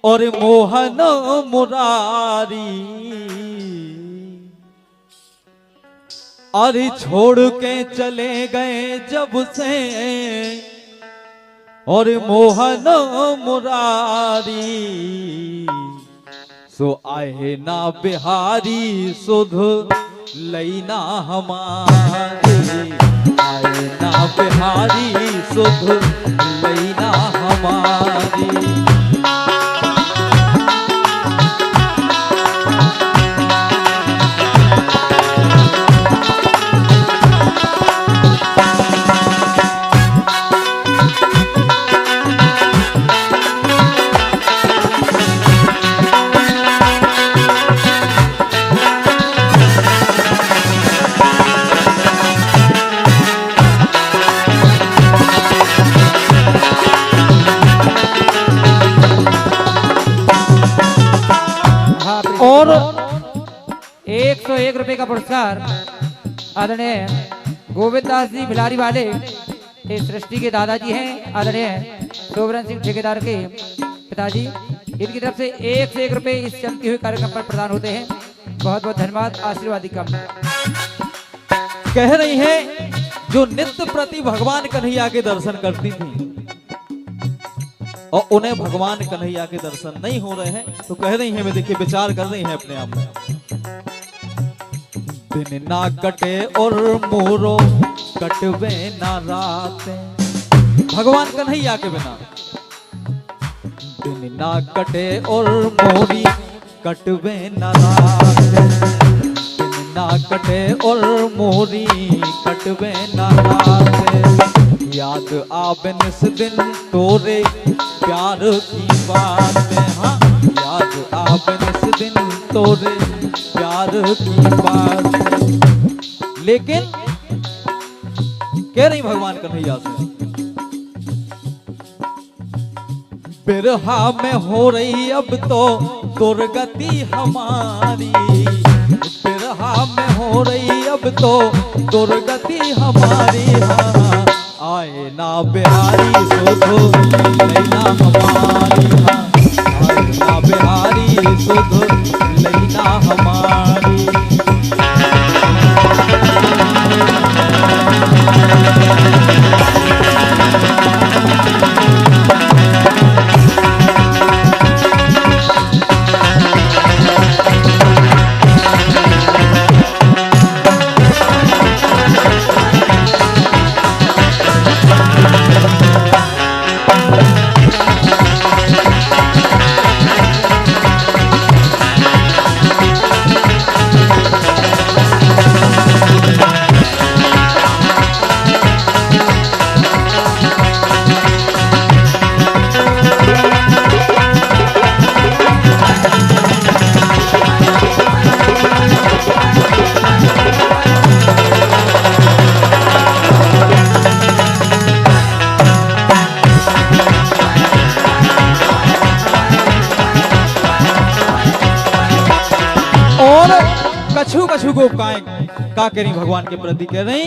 और मोहन मुरारी, अरे छोड़ के चले गए जब से और मोहन मुरारी, सो आए ना बिहारी सुध लैना हमारी, आए ना बिहारी सुध लैना हमारी। और 101 रुपए का पुरस्कार आदरणीय गोविंद दास जी भिलारी वाले इस सृष्टि के दादाजी हैं, आदरणीय सोवरन सिंह ठेकेदार के पिताजी, इनकी तरफ से 101 रुपए इस चलते हुए कार्यक्रम पर प्रदान होते हैं। बहुत बहुत धन्यवाद। आशीर्वाद कम कह रही है जो नित्य प्रति भगवान कन्हैया के दर्शन करती थी और उन्हें भगवान कन्हैया के दर्शन नहीं हो रहे हैं, तो कह रही हैं, मैं देखिए विचार कर रही हैं अपने आप में, दिन ना कटे और मोरो कटवे ना रात, भगवान कन्हैया के बिना दिन ना कटे और मोरी कटवे ना रात, दिन ना कटे और मोरी कटवे ना रात, याद आवे निस दिन तोरे प्यार की बात, हाँ याद आवे निस दिन तोरे प्यार की बात। लेकिन कह रही भगवान कन्हैया से, बिरहा में हो रही अब तो दुर्गति हमारी, बिरहा में हो रही अब तो दुर्गति हमारी, हाँ आए ना बिहारी सुधो लैना हमारी, हाँ आए ना बिहारी सुधो लैना हमारी। कछु कछु गोपिकाएं का करी भगवान के प्रति कह रही,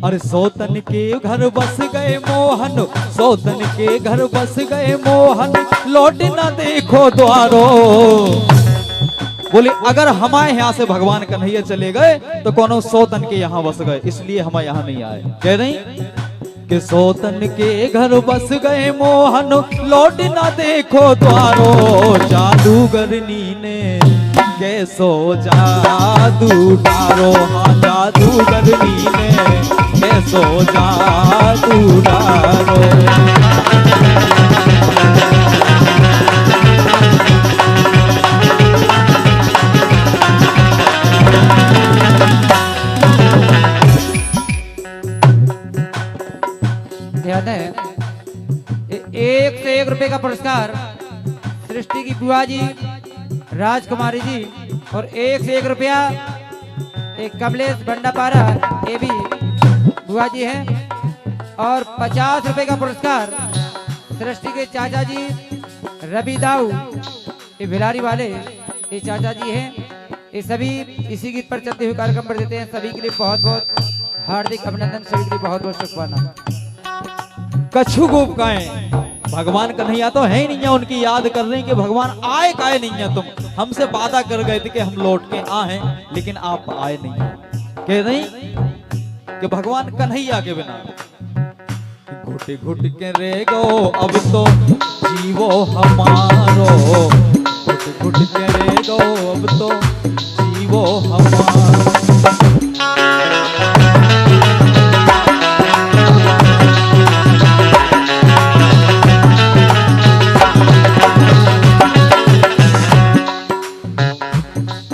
अरे सौतन के घर बस गए मोहन, सौतन के घर बस गए मोहन, लौट ना देखो द्वारो। बोले अगर हमारे यहाँ से भगवान कन्हैया चले गए तो कौन सौतन के यहाँ बस गए, इसलिए हम यहाँ नहीं आए। कह रही कि सौतन के घर बस गए मोहन, लौट ना देखो द्वारो, जादूगरनी ने कैसो जादू डारो, हाँ जादूगरनी ने कैसो जादू डारो। ध्यान है 101 रुपए का पुरस्कार सृष्टि की बुआ जी राजकुमारी जी, और 101 रुपया एक कमलेश भंडापारा ये भी बुआ जी हैं, और 50 रुपए का पुरस्कार सृष्टि के चाचा जी रवि दाऊ ये भिलारी वाले ये चाचा जी हैं। ये सभी इसी गीत पर चलते हुए कार्यक्रम पर देते हैं। सभी के लिए बहुत बहुत हार्दिक अभिनंदन, सभी के लिए बहुत बहुत शुभकामनाएं। कछु गोपिकाएं भगवान कन्हैया तो है ही नहीं है, उनकी याद कर रहे हैं कि भगवान आए काहे नहीं है, तुम हमसे वादा कर गए थे कि हम लौट के आए, लेकिन आप आए नहीं। कह रही कि भगवान कन्हैया के बिना घुट घुट के रह गो अब तो जीवो हमारो, घुट घुट के रह गो अब तो जीवो हमारो।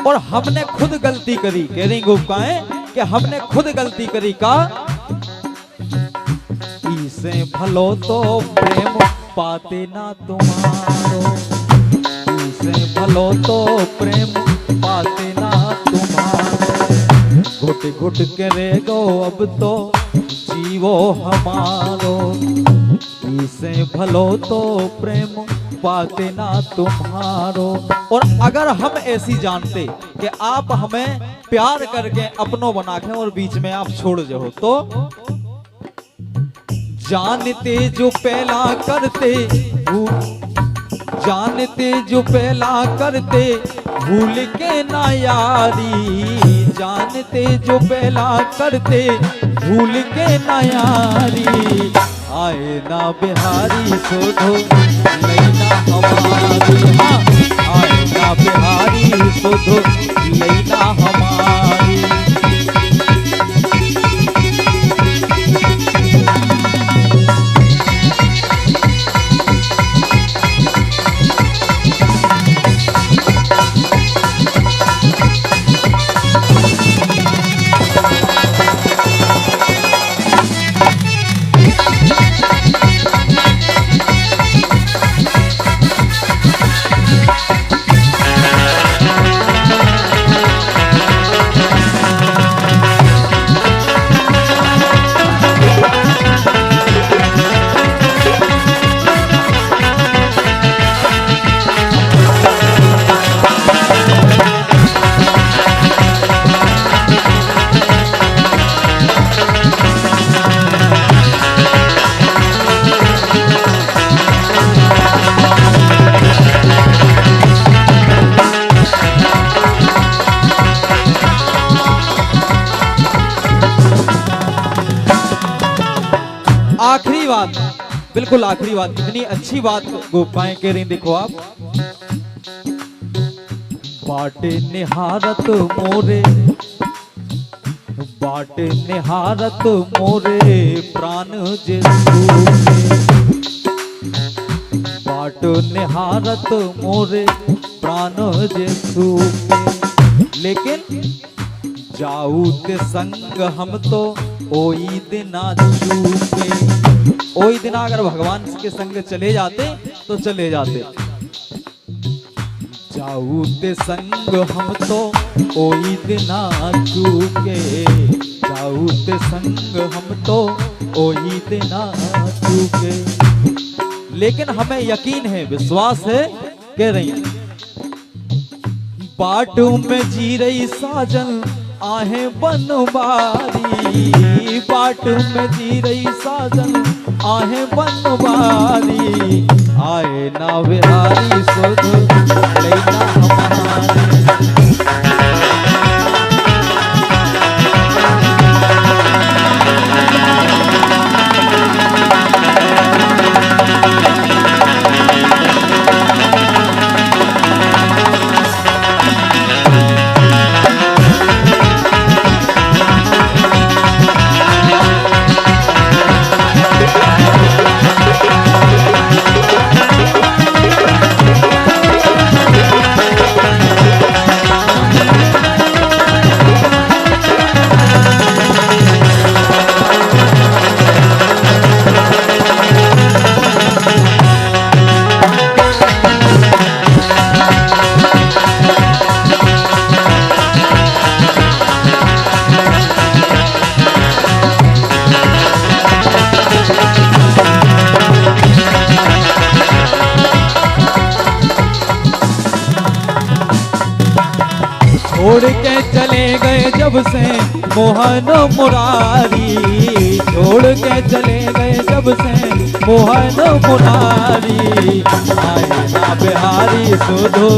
और हमने खुद गलती करी, कह रही गोपिकाएं कि हमने खुद गलती करी का, इसे भलो तो प्रेम पाते ना तुम्हारो, इसे भलो तो प्रेम पाते ना तुम्हारो। घुट घुट के रह गो अब तो जीवो हमारो, इसे भलो तो प्रेम पाते ना तुम्हारो। और अगर हम ऐसी जानते कि आप हमें प्यार करके अपनों बना के और बीच में आप छोड़ जाओ, तो जानते जो पहला करते, जानते जो पहला करते भूल के ना यारी, जानते जो पहला करते भूल के ना यारी। आए ना बिहारी सोधो लैना हमारी, हाँ आए ना बिहारी सोधो लैना हमारी। आखिरी बात, बिल्कुल आखिरी बात, कितनी अच्छी बात गोपाएं कह रही, देखो आप। बाटे निहारत मोरे, बाटे निहारत मोरे प्राण जेसु के, बाट निहारत मोरे प्राण जेसु के। लेकिन जाऊ ते संग हम तो ओई दिना चूके, ओई दिना अगर भगवान के संग चले जाते तो चले जाते। जाऊ ते संग हम तो ओई दिना चूके, जाऊ ते संग हम तो ओई दिना चूके। लेकिन हमें यकीन है, विश्वास है, कह रही हैं बाटू में जी रही साजन आहे बनवारी, बाटू में जी रही साजन आहे बनवारी। आए ना बिहारी सुध लेना हमारी। छोड़ के चले गए जब से मोहन मुरारी, छोड़ के चले गए जब से मोहन मुरारी। आए ना बिहारी सुधो